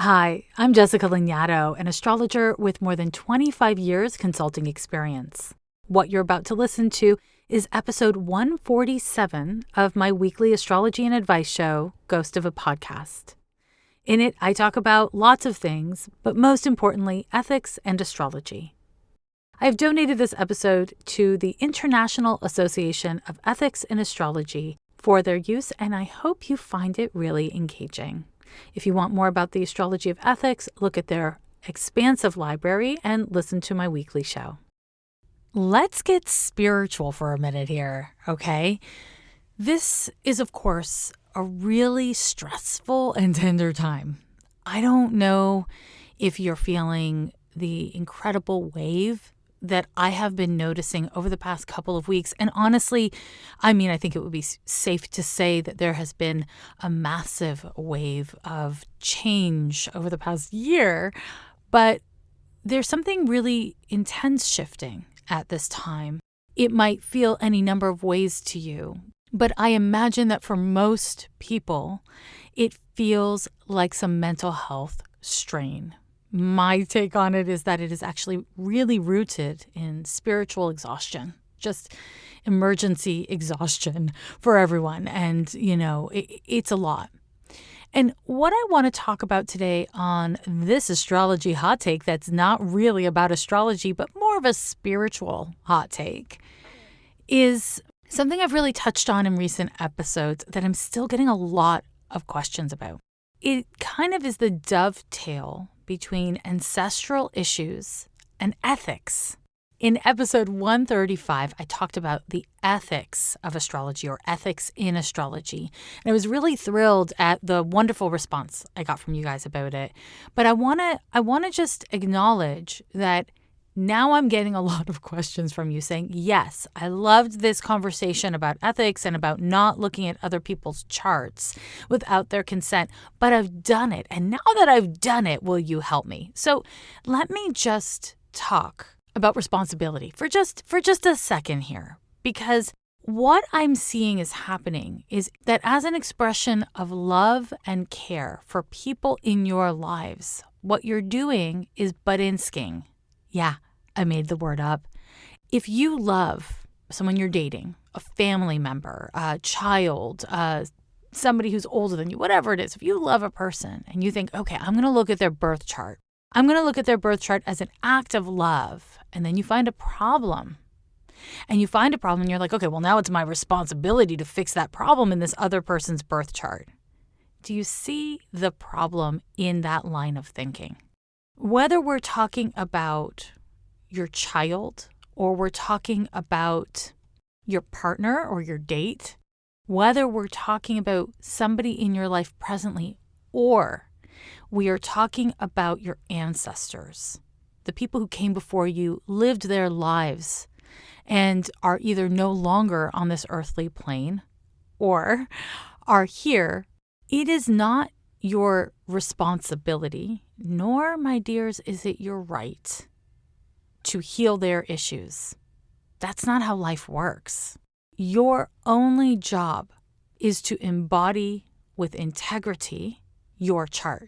Hi, I'm Jessica Lanyadoo, an astrologer with more than 25 years consulting experience. What you're about to listen to is episode 147 of my weekly astrology and advice show, Ghost of a Podcast. In it, I talk about lots of things, but most importantly, ethics and astrology. I've donated this episode to the International Association of Ethics in Astrology for their use, and I hope you find it really engaging. If you want more about the astrology of ethics, look at their expansive library and listen to my weekly show. Let's get spiritual for a minute here, okay? This is, of course, a really stressful and tender time. I don't know if you're feeling the incredible wave that I have been noticing over the past couple of weeks. And honestly, I think it would be safe to say that there has been a massive wave of change over the past year, but there's something really intense shifting at this time. It might feel any number of ways to you, but I imagine that for most people, it feels like some mental health strain. My take on it is that it is actually really rooted in spiritual exhaustion, just emergency exhaustion for everyone. And, it's a lot. And what I want to talk about today on this astrology hot take that's not really about astrology, but more of a spiritual hot take, is something I've really touched on in recent episodes that I'm still getting a lot of questions about. It kind of is the dovetail between ancestral issues and ethics. In episode 135, I talked about the ethics of astrology or ethics in astrology. And I was really thrilled at the wonderful response I got from you guys about it. But I want to just acknowledge that now I'm getting a lot of questions from you saying, yes, I loved this conversation about ethics and about not looking at other people's charts without their consent, but I've done it. And now that I've done it, will you help me? So let me just talk about responsibility for just a second here, because what I'm seeing is happening is that as an expression of love and care for people in your lives, what you're doing is butt-insking. Yeah, I made the word up. If you love someone you're dating, a family member, a child, somebody who's older than you, whatever it is, if you love a person and you think, okay, I'm going to look at their birth chart. I'm going to look at their birth chart as an act of love. And then you find a problem. And you're like, okay, well, now it's my responsibility to fix that problem in this other person's birth chart. Do you see the problem in that line of thinking? Whether we're talking about your child or we're talking about your partner or your date, whether we're talking about somebody in your life presently or we are talking about your ancestors, the people who came before you, lived their lives, and are either no longer on this earthly plane or are here, it is not your responsibility, nor, my dears, is it your right to heal their issues. That's not how life works. Your only job is to embody with integrity your chart.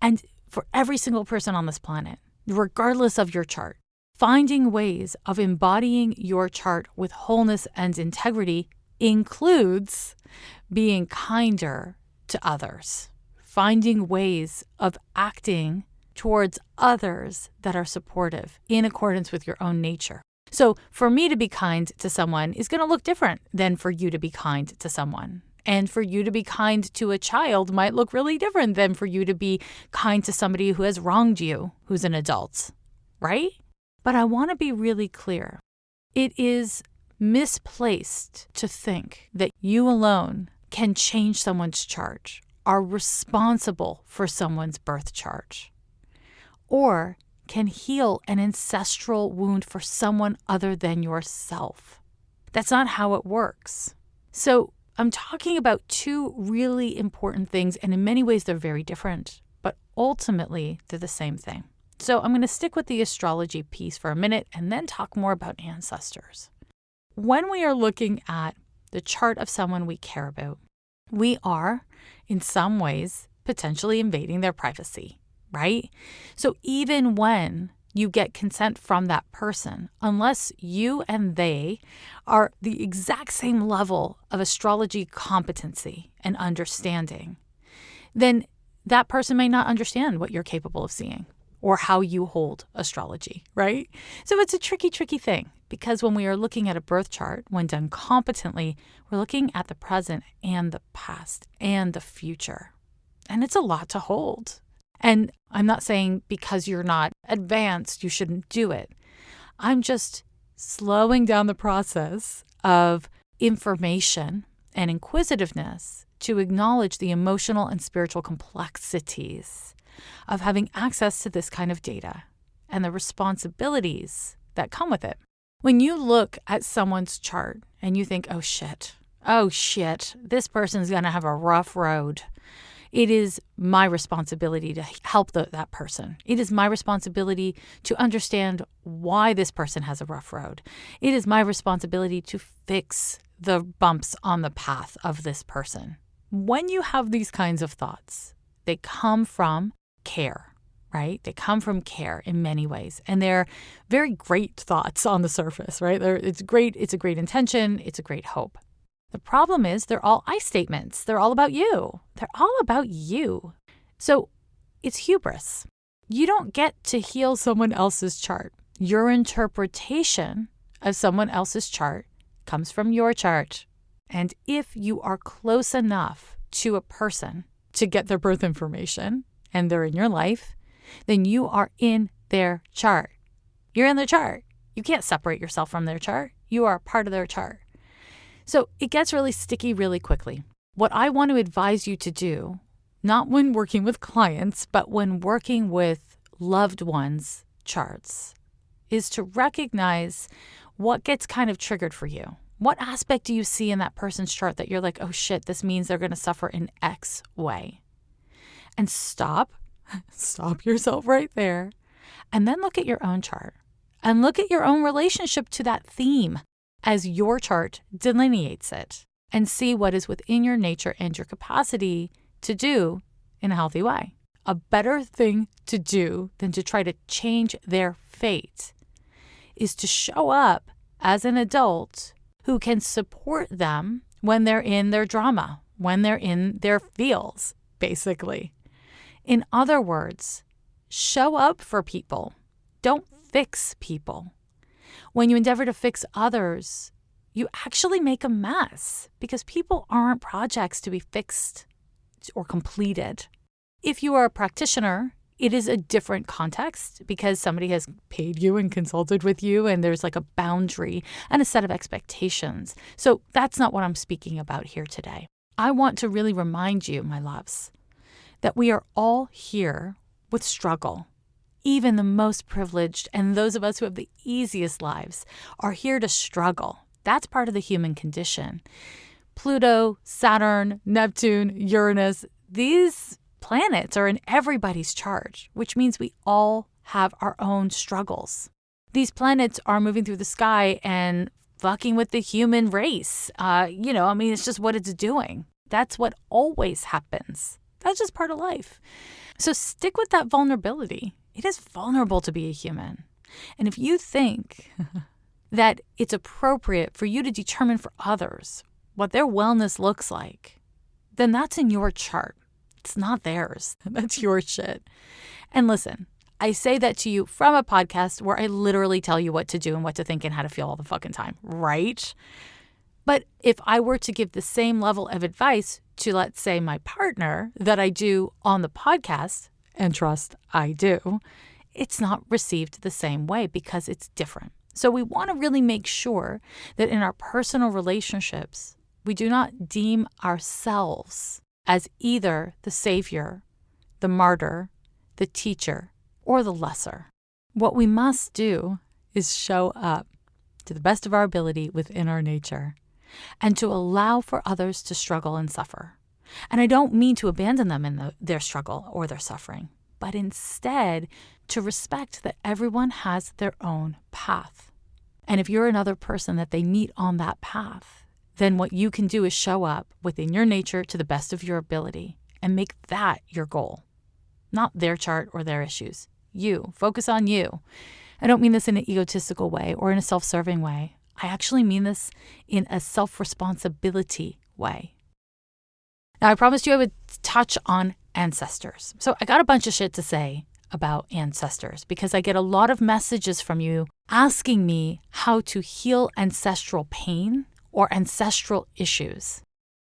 And for every single person on this planet, regardless of your chart, finding ways of embodying your chart with wholeness and integrity includes being kinder to others. Finding ways of acting towards others that are supportive in accordance with your own nature. So for me to be kind to someone is going to look different than for you to be kind to someone. And for you to be kind to a child might look really different than for you to be kind to somebody who has wronged you, who's an adult, right? But I want to be really clear. It is misplaced to think that you alone can change someone's chart, are responsible for someone's birth chart, or can heal an ancestral wound for someone other than yourself. That's not how it works. So I'm talking about two really important things, and in many ways they're very different, but ultimately they're the same thing. So I'm going to stick with the astrology piece for a minute and then talk more about ancestors. When we are looking at the chart of someone we care about, we are, in some ways, potentially invading their privacy. right? So even when you get consent from that person, unless you and they are the exact same level of astrology competency and understanding, then that person may not understand what you're capable of seeing or how you hold astrology, right? So it's a tricky thing, because when we are looking at a birth chart, when done competently, we're looking at the present and the past and the future. And it's a lot to hold. And I'm not saying because you're not advanced, you shouldn't do it. I'm just slowing down the process of information and inquisitiveness to acknowledge the emotional and spiritual complexities of having access to this kind of data and the responsibilities that come with it. When you look at someone's chart and you think, oh shit, this person's going to have a rough road, it is my responsibility to help that person. It is my responsibility to understand why this person has a rough road. It is my responsibility to fix the bumps on the path of this person. When you have these kinds of thoughts, they come from care, right? They come from care in many ways. And they're very great thoughts on the surface, right? It's great. It's a great intention. It's a great hope. The problem is they're all I statements. They're all about you. They're all about you. So it's hubris. You don't get to heal someone else's chart. Your interpretation of someone else's chart comes from your chart. And if you are close enough to a person to get their birth information and they're in your life, then you are in their chart. You're in their chart. You can't separate yourself from their chart. You are part of their chart. So it gets really sticky really quickly. What I want to advise you to do, not when working with clients, but when working with loved ones' charts, is to recognize what gets kind of triggered for you. What aspect do you see in that person's chart that you're like, oh shit, this means they're going to suffer in X way? And stop yourself right there. And then look at your own chart and look at your own relationship to that theme as your chart delineates it, and see what is within your nature and your capacity to do in a healthy way. A better thing to do than to try to change their fate is to show up as an adult who can support them when they're in their drama, when they're in their feels, basically. In other words, show up for people. Don't fix people. When you endeavor to fix others, you actually make a mess, because people aren't projects to be fixed or completed. If you are a practitioner, it is a different context because somebody has paid you and consulted with you, and there's like a boundary and a set of expectations. So that's not what I'm speaking about here today. I want to really remind you, my loves, that we are all here with struggle. Even the most privileged and those of us who have the easiest lives are here to struggle. That's part of the human condition. Pluto, Saturn, Neptune, Uranus, these planets are in everybody's chart, which means we all have our own struggles. These planets are moving through the sky and fucking with the human race. It's just what it's doing. That's what always happens. That's just part of life. So stick with that vulnerability. It is vulnerable to be a human. And if you think that it's appropriate for you to determine for others what their wellness looks like, then that's in your chart. It's not theirs. That's your shit. And listen, I say that to you from a podcast where I literally tell you what to do and what to think and how to feel all the fucking time, right? But if I were to give the same level of advice to, let's say, my partner that I do on the podcast, and trust I do, it's not received the same way because it's different. So we want to really make sure that in our personal relationships, we do not deem ourselves as either the savior, the martyr, the teacher, or the lesser. What we must do is show up to the best of our ability within our nature and to allow for others to struggle and suffer. And I don't mean to abandon them in their struggle or their suffering, but instead to respect that everyone has their own path. And if you're another person that they meet on that path, then what you can do is show up within your nature to the best of your ability and make that your goal. not their chart or their issues. You. Focus on you. I don't mean this in an egotistical way or in a self-serving way. I actually mean this in a self-responsibility way. Now, I promised you I would touch on ancestors. So I got a bunch of shit to say about ancestors because I get a lot of messages from you asking me how to heal ancestral pain or ancestral issues.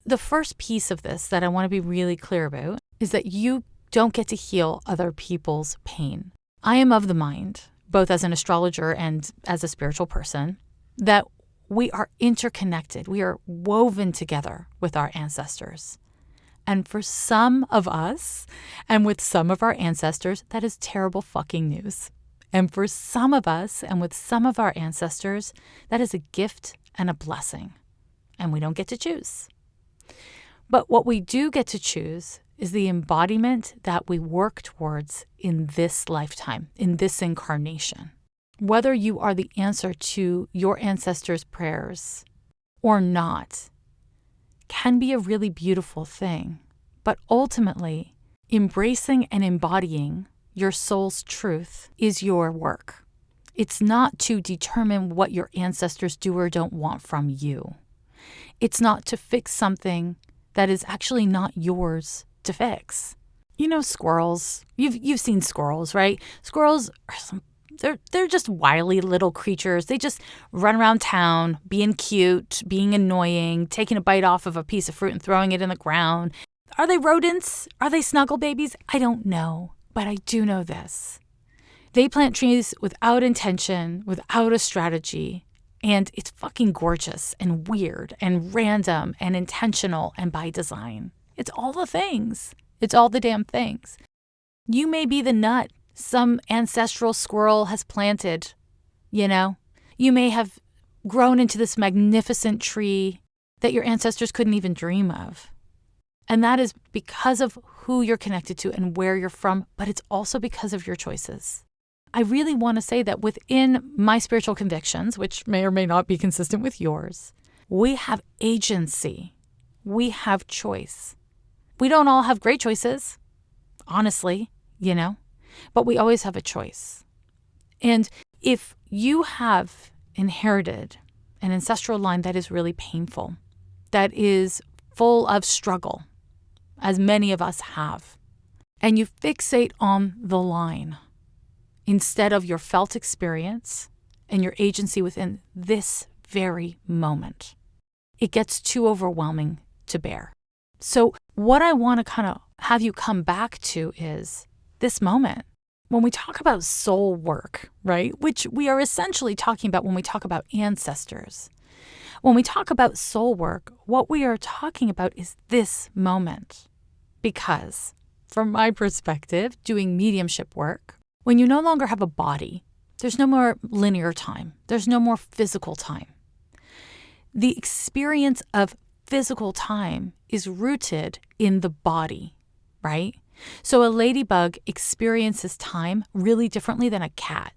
The first piece of this that I want to be really clear about is that you don't get to heal other people's pain. I am of the mind, both as an astrologer and as a spiritual person, that we are interconnected. We are woven together with our ancestors. And for some of us, and with some of our ancestors, that is terrible fucking news. And for some of us, and with some of our ancestors, that is a gift and a blessing. And we don't get to choose. But what we do get to choose is the embodiment that we work towards in this lifetime, in this incarnation. Whether you are the answer to your ancestors' prayers or not can be a really beautiful thing. But ultimately, embracing and embodying your soul's truth is your work. It's not to determine what your ancestors do or don't want from you. It's not to fix something that is actually not yours to fix. You know squirrels. You've seen squirrels, right? Squirrels are they're just wily little creatures. They just run around town, being cute, being annoying, taking a bite off of a piece of fruit and throwing it in the ground. Are they rodents? Are they snuggle babies? I don't know, but I do know this. They plant trees without intention, without a strategy, and it's fucking gorgeous and weird and random and intentional and by design. It's all the things. It's all the damn things. You may be the nut some ancestral squirrel has planted, you know? You may have grown into this magnificent tree that your ancestors couldn't even dream of. And that is because of who you're connected to and where you're from, but it's also because of your choices. I really want to say that within my spiritual convictions, which may or may not be consistent with yours, we have agency. We have choice. We don't all have great choices, honestly, you know? But we always have a choice. And if you have inherited an ancestral line that is really painful, that is full of struggle, as many of us have, and you fixate on the line instead of your felt experience and your agency within this very moment, it gets too overwhelming to bear. So what I want to kind of have you come back to is this moment. When we talk about soul work, right, which we are essentially talking about when we talk about ancestors, when we talk about soul work, what we are talking about is this moment. Because from my perspective, doing mediumship work, when you no longer have a body, there's no more linear time. There's no more physical time. The experience of physical time is rooted in the body, right? So a ladybug experiences time really differently than a cat.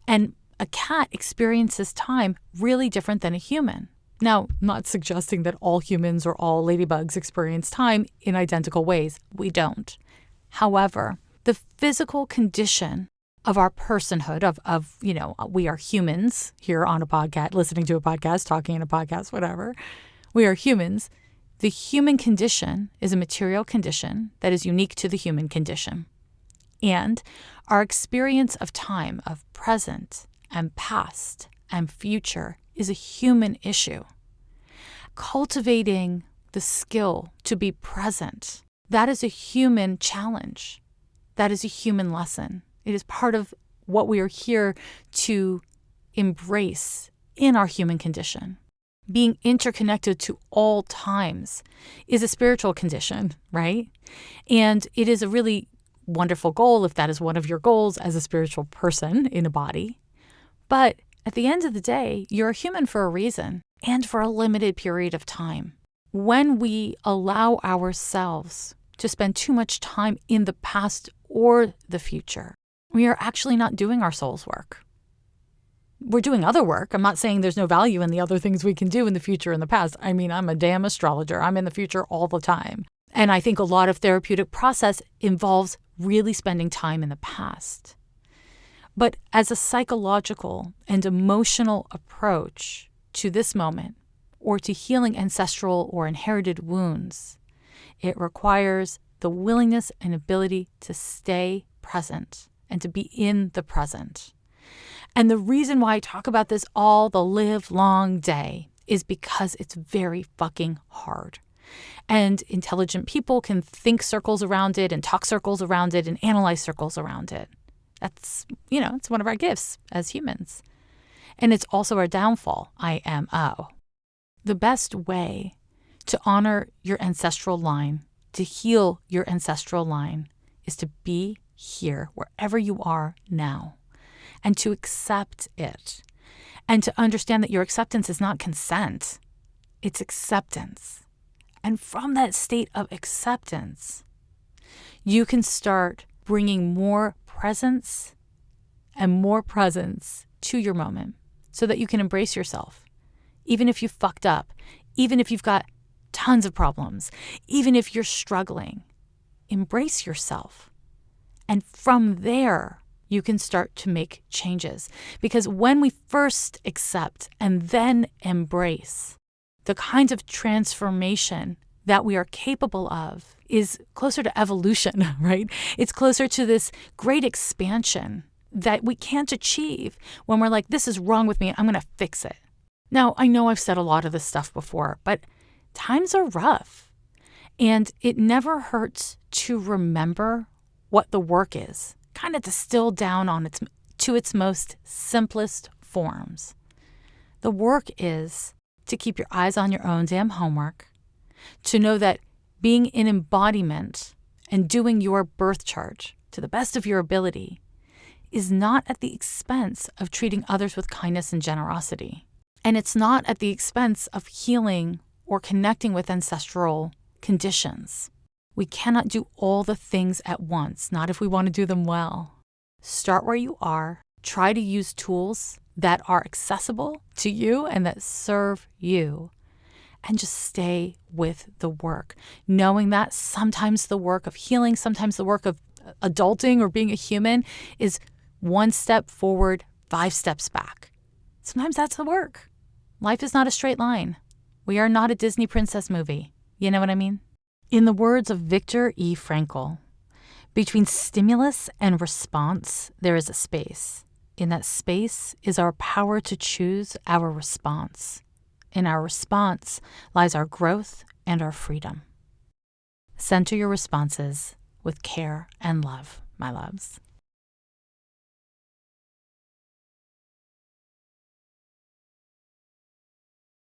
And a cat experiences time really different than a human. Now, I'm not suggesting that all humans or all ladybugs experience time in identical ways. We don't. However, the physical condition of our personhood, of we are humans here on a podcast, listening to a podcast, talking in a podcast, whatever. We are humans. The human condition is a material condition that is unique to the human condition. And our experience of time, of present and past and future, is a human issue. Cultivating the skill to be present, that is a human challenge. That is a human lesson. It is part of what we are here to embrace in our human condition. Being interconnected to all times is a spiritual condition, right? And it is a really wonderful goal if that is one of your goals as a spiritual person in a body. But at the end of the day, you're a human for a reason and for a limited period of time. When we allow ourselves to spend too much time in the past or the future, we are actually not doing our soul's work. We're doing other work. I'm not saying there's no value in the other things we can do in the future and the past. I mean, I'm a damn astrologer. I'm in the future all the time. And I think a lot of therapeutic process involves really spending time in the past. But as a psychological and emotional approach to this moment, or to healing ancestral or inherited wounds, it requires the willingness and ability to stay present and to be in the present. And the reason why I talk about this all the live long day is because it's very fucking hard. And intelligent people can think circles around it and talk circles around it and analyze circles around it. That's, it's one of our gifts as humans. And it's also our downfall, IMO. The best way to honor your ancestral line, to heal your ancestral line, is to be here wherever you are now and to accept it and to understand that your acceptance is not consent, it's acceptance. And from that state of acceptance, you can start bringing more presence to your moment so that you can embrace yourself. Even if you fucked up, even if you've got tons of problems, even if you're struggling, embrace yourself. And from there, you can start to make changes. Because when we first accept and then embrace, the kinds of transformation that we are capable of is closer to evolution, right? It's closer to this great expansion that we can't achieve when we're like, this is wrong with me, I'm going to fix it. Now, I know I've said a lot of this stuff before, but times are rough. And it never hurts to remember what the work is, kind of distill down to its most simplest forms. The work is to keep your eyes on your own damn homework, to know that being in embodiment and doing your birth chart to the best of your ability is not at the expense of treating others with kindness and generosity. And it's not at the expense of healing or connecting with ancestral conditions. We cannot do all the things at once, not if we want to do them well. Start where you are. Try to use tools that are accessible to you and that serve you. And just stay with the work, knowing that sometimes the work of healing, sometimes the work of adulting or being a human is 1 step forward, 5 steps back. Sometimes that's the work. Life is not a straight line. We are not a Disney princess movie. You know what I mean? In the words of Viktor E. Frankl, between stimulus and response, there is a space. In that space is our power to choose our response. In our response lies our growth and our freedom. Center your responses with care and love, my loves.